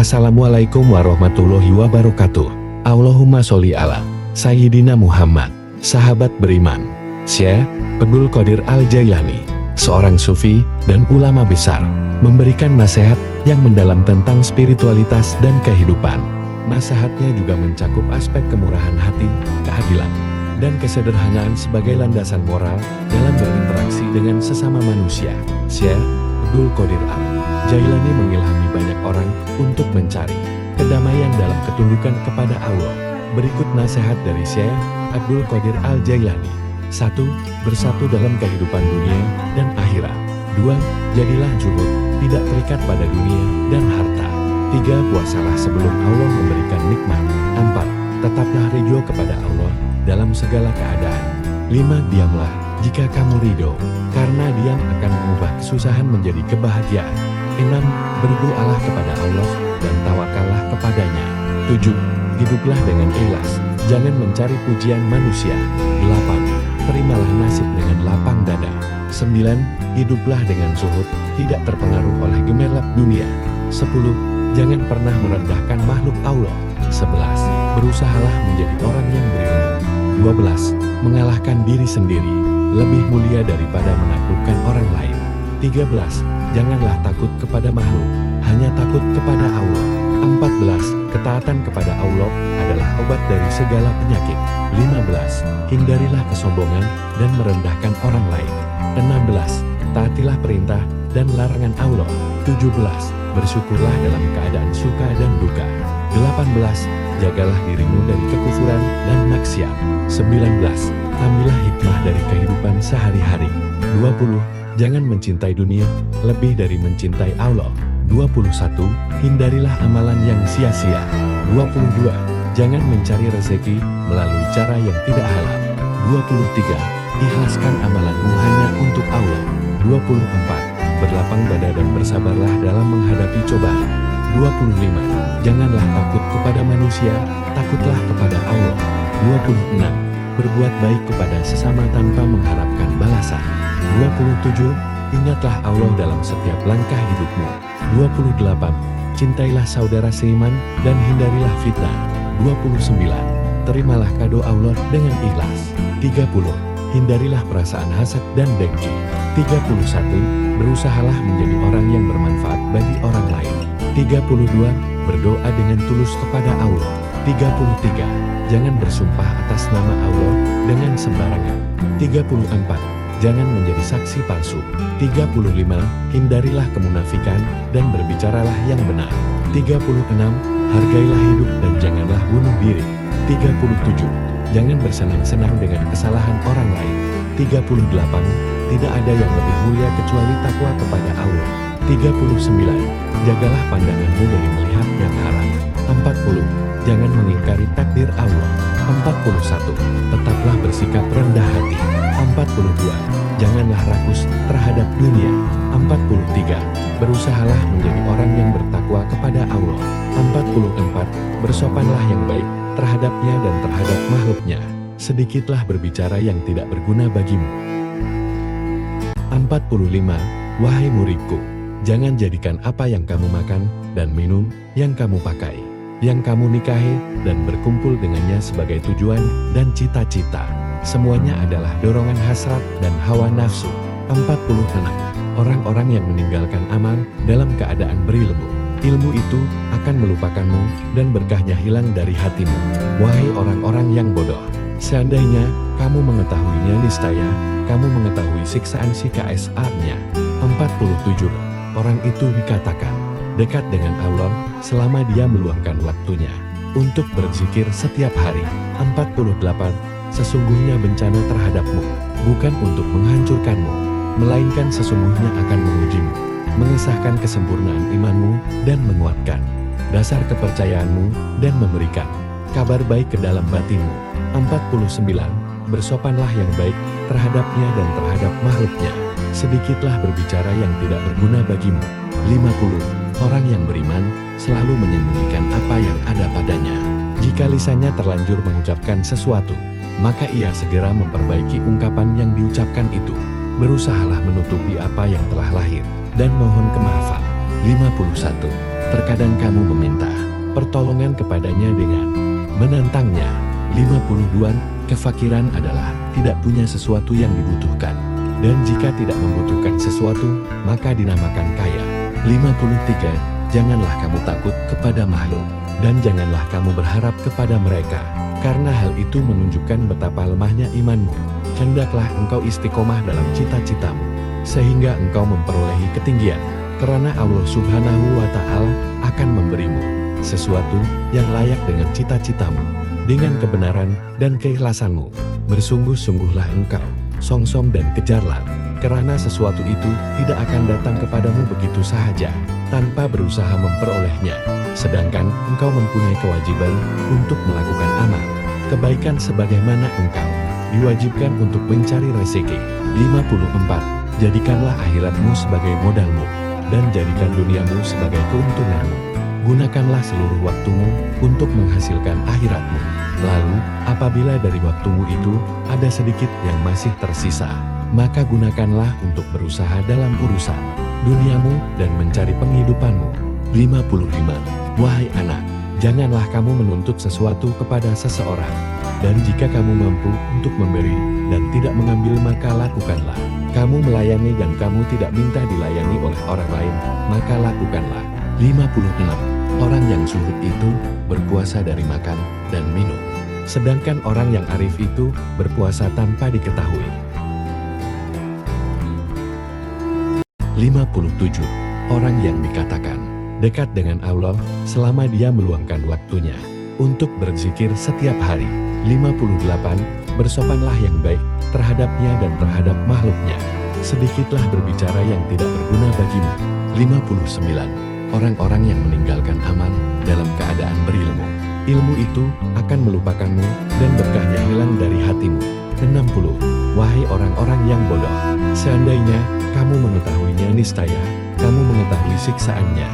Assalamualaikum warahmatullahi wabarakatuh. Allahumma sholli ala Sayyidina Muhammad. Sahabat beriman, Syekh Abdul Qadir Al-Jailani, seorang sufi dan ulama besar, memberikan nasihat yang mendalam tentang spiritualitas dan kehidupan. Nasihatnya juga mencakup aspek kemurahan hati, keadilan, dan kesederhanaan sebagai landasan moral dalam berinteraksi dengan sesama manusia. Syekh Abdul Qadir Al-Jailani mengilhami banyak orang untuk mencari kedamaian dalam ketundukan kepada Allah. Berikut nasihat dari Syekh Abdul Qadir Al-Jailani. 1. Bersatu dalam kehidupan dunia dan akhirat. 2. Jadilah zuhud, tidak terikat pada dunia dan harta. 3. Puasalah sebelum Allah memberikan nikmat. 4. Tetaplah ridho kepada Allah dalam segala keadaan. 5. Diamlah jika kamu ridho, karena diam akan mengubah kesusahan menjadi kebahagiaan. 6. Berdoalah kepada Allah dan tawakallah kepadanya. 7. Hiduplah dengan ikhlas, jangan mencari pujian manusia. 8. Terimalah nasib dengan lapang dada. 9. Hiduplah dengan zuhud, tidak terpengaruh oleh gemerlap dunia. 10. Jangan pernah merendahkan makhluk Allah. 11. Berusahalah menjadi orang yang berilmu. 12. Mengalahkan diri sendiri lebih mulia daripada menaklukkan orang lain. 13. Janganlah takut kepada makhluk, hanya takut kepada Allah. 14. Ketaatan kepada Allah adalah obat dari segala penyakit. 15. Hindarilah kesombongan dan merendahkan orang lain. 16. Taatilah perintah dan larangan Allah. 17. Bersyukurlah dalam keadaan suka dan duka. 18. Jagalah dirimu dari kekufuran dan maksiat. 19. Ambillah hikmah dari kehidupan sehari-hari. 20. Jangan mencintai dunia lebih dari mencintai Allah. 21. Hindarilah amalan yang sia-sia. 22. Jangan mencari rezeki melalui cara yang tidak halal. 23. Ikhlaskan amalanmu hanya untuk Allah. 24. Berlapang dada dan bersabarlah dalam menghadapi cobaan. 25. Janganlah takut kepada manusia, takutlah kepada Allah. 26. Berbuat baik kepada sesama tanpa mengharapkan balasan. 27. Ingatlah Allah dalam setiap langkah hidupmu. 28. Cintailah saudara seiman dan hindarilah fitnah. 29. Terimalah kado Allah dengan ikhlas. 30. Hindarilah perasaan hasad dan dengki. 31. Berusahalah menjadi orang yang bermanfaat bagi orang lain. 32. Berdoa dengan tulus kepada Allah. 33. Jangan bersumpah atas nama Allah dengan sembarangan. 34. Jangan menjadi saksi palsu. 35. Hindarilah kemunafikan dan berbicaralah yang benar. 36. Hargailah hidup dan janganlah bunuh diri. 37. Jangan bersenang-senang dengan kesalahan orang lain. 38. Tidak ada yang lebih mulia kecuali takwa kepada Allah. 39. Jagalah pandanganmu dari melihat yang haram. 40. Jangan mengingkari takdir Allah. 41. Tetaplah bersikap rendah hati. 42. Janganlah rakus terhadap dunia. 43. Berusahalah menjadi orang yang bertakwa kepada Allah. 44. Bersopanlah yang baik terhadapnya dan terhadap makhluknya. Sedikitlah berbicara yang tidak berguna bagimu. 45. Wahai muridku, jangan jadikan apa yang kamu makan dan minum, yang kamu pakai, yang kamu nikahi dan berkumpul dengannya sebagai tujuan dan cita-cita. Semuanya adalah dorongan hasrat dan hawa nafsu. 46. Orang-orang yang meninggalkan amal dalam keadaan berilmu, ilmu itu akan melupakanmu dan berkahnya hilang dari hatimu. Wahai orang-orang yang bodoh, seandainya kamu mengetahuinya, niscaya kamu mengetahui siksaan si KSA-nya. 47. Orang itu dikatakan dekat dengan Allah selama dia meluangkan waktunya untuk berzikir setiap hari. 48. Sesungguhnya bencana terhadapmu bukan untuk menghancurkanmu, melainkan sesungguhnya akan mengujimu, mengesahkan kesempurnaan imanmu dan menguatkan dasar kepercayaanmu dan memberikan kabar baik ke dalam batinmu. 49. Bersopanlah yang baik terhadapnya dan terhadap makhluknya. Sedikitlah berbicara yang tidak berguna bagimu. 50. Orang yang beriman selalu menyembunyikan apa yang ada padanya. Jika lisannya terlanjur mengucapkan sesuatu, maka ia segera memperbaiki ungkapan yang diucapkan itu. Berusahalah menutupi apa yang telah lahir dan mohon kemaafan. 51. Terkadang kamu meminta pertolongan kepadanya dengan menantangnya. 52. Kefakiran adalah tidak punya sesuatu yang dibutuhkan. Dan jika tidak membutuhkan sesuatu, maka dinamakan kaya. 53. Janganlah kamu takut kepada makhluk, dan janganlah kamu berharap kepada mereka, karena hal itu menunjukkan betapa lemahnya imanmu. Hendaklah engkau istiqomah dalam cita-citamu, sehingga engkau memperolehi ketinggian, karena Allah Subhanahu wa Ta'ala akan memberimu sesuatu yang layak dengan cita-citamu. Dengan kebenaran dan keikhlasanmu, bersungguh-sungguhlah engkau, songsong dan kejarlah, karena sesuatu itu tidak akan datang kepadamu begitu sahaja, tanpa berusaha memperolehnya. Sedangkan engkau mempunyai kewajiban untuk melakukan amal kebaikan sebagaimana engkau diwajibkan untuk mencari rezeki. 54. Jadikanlah akhiratmu sebagai modalmu, dan jadikan duniamu sebagai keuntunganmu. Gunakanlah seluruh waktumu untuk menghasilkan akhiratmu. Lalu, apabila dari waktumu itu ada sedikit yang masih tersisa, maka gunakanlah untuk berusaha dalam urusan duniamu dan mencari penghidupanmu. 55. Wahai anak, janganlah kamu menuntut sesuatu kepada seseorang, dan jika kamu mampu untuk memberi dan tidak mengambil maka lakukanlah. Kamu melayani dan kamu tidak minta dilayani oleh orang lain, maka lakukanlah. 56. Orang yang zuhud itu berpuasa dari makan dan minum, sedangkan orang yang arif itu berpuasa tanpa diketahui. 57. Orang yang dikatakan dekat dengan Allah selama dia meluangkan waktunya untuk berzikir setiap hari. 58. Bersopanlah yang baik terhadapnya dan terhadap makhluknya. Sedikitlah berbicara yang tidak berguna bagimu. 59. Orang-orang yang meninggalkan amal dalam keadaan berilmu, ilmu itu akan melupakanmu dan berkahnya hilang dari hatimu. 60. Wahai orang-orang yang bodoh, seandainya kamu mengetahuinya niscaya kamu mengetahui siksaannya.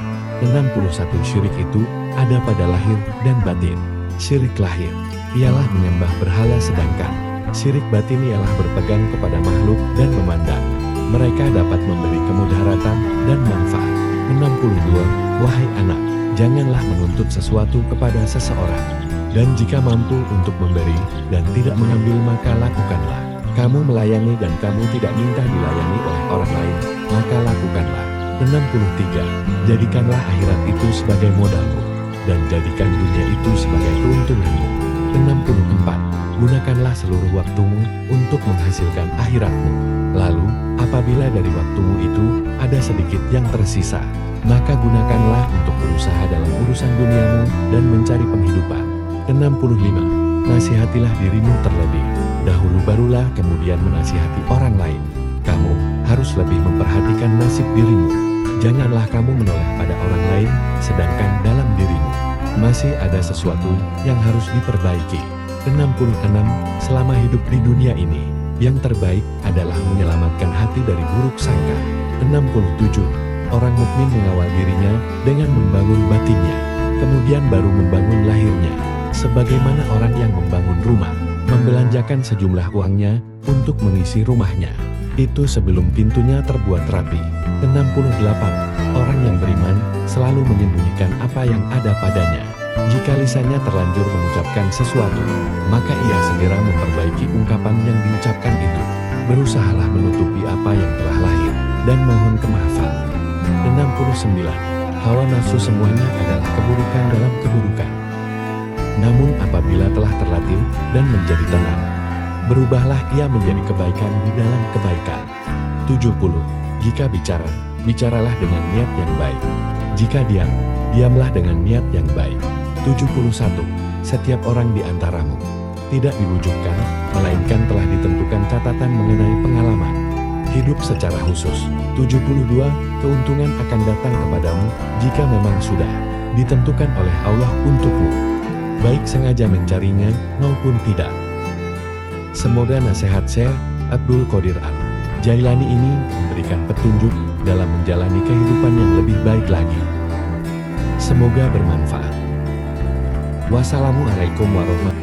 61. Syirik itu ada pada lahir dan batin. Syirik lahir ialah menyembah berhala, sedangkan syirik batin ialah berpegang kepada makhluk dan memandang mereka dapat memberi kemudaratan dan manfaat. 62. Wahai anak, janganlah menuntut sesuatu kepada seseorang, dan jika mampu untuk memberi dan tidak mengambil maka lakukanlah. Kamu melayani dan kamu tidak minta dilayani oleh orang lain, maka lakukanlah. 63. Jadikanlah akhirat itu sebagai modalmu, dan jadikan dunia itu sebagai keuntunganmu. 64. Gunakanlah seluruh waktumu untuk menghasilkan akhiratmu. Lalu, apabila dari waktumu itu ada sedikit yang tersisa, maka gunakanlah untuk berusaha dalam urusan duniamu dan mencari penghidupan. 65. Nasihatilah dirimu terlebih dahulu, barulah kemudian menasihati orang lain. Kamu harus lebih memperhatikan nasib dirimu. Janganlah kamu menoleh pada orang lain, sedangkan dalam dirimu masih ada sesuatu yang harus diperbaiki. 66. Selama hidup di dunia ini, yang terbaik adalah menyelamatkan hati dari buruk sangka. 67. Orang mukmin mengawal dirinya dengan membangun batinnya, kemudian baru membangun lahirnya. Sebagaimana orang yang membangun rumah, membelanjakan sejumlah uangnya untuk mengisi rumahnya, itu sebelum pintunya terbuat rapi. 68. Orang yang beriman selalu menyembunyikan apa yang ada padanya. Jika lisannya terlanjur mengucapkan sesuatu, maka ia segera memperbaiki ungkapan yang diucapkan itu. Berusahalah menutupi apa yang telah lahir dan mohon kemaafan. 69. Hawa nafsu semuanya adalah keburukan dalam keburukan. Namun apabila telah terlatih dan menjadi tenang, berubahlah ia menjadi kebaikan di dalam kebaikan. 70. Jika bicara, bicaralah dengan niat yang baik. Jika diam, diamlah dengan niat yang baik. 71. Setiap orang di antaramu tidak diwujudkan, melainkan telah ditentukan catatan mengenai pengalaman hidup secara khusus. 72. Keuntungan akan datang kepadamu jika memang sudah ditentukan oleh Allah untukmu, baik sengaja mencarinya maupun tidak. Semoga nasihat Syekh Abdul Qadir Al-Jailani ini memberikan petunjuk dalam menjalani kehidupan yang lebih baik lagi. Semoga bermanfaat. Wassalamualaikum warahmatullahi wabarakatuh.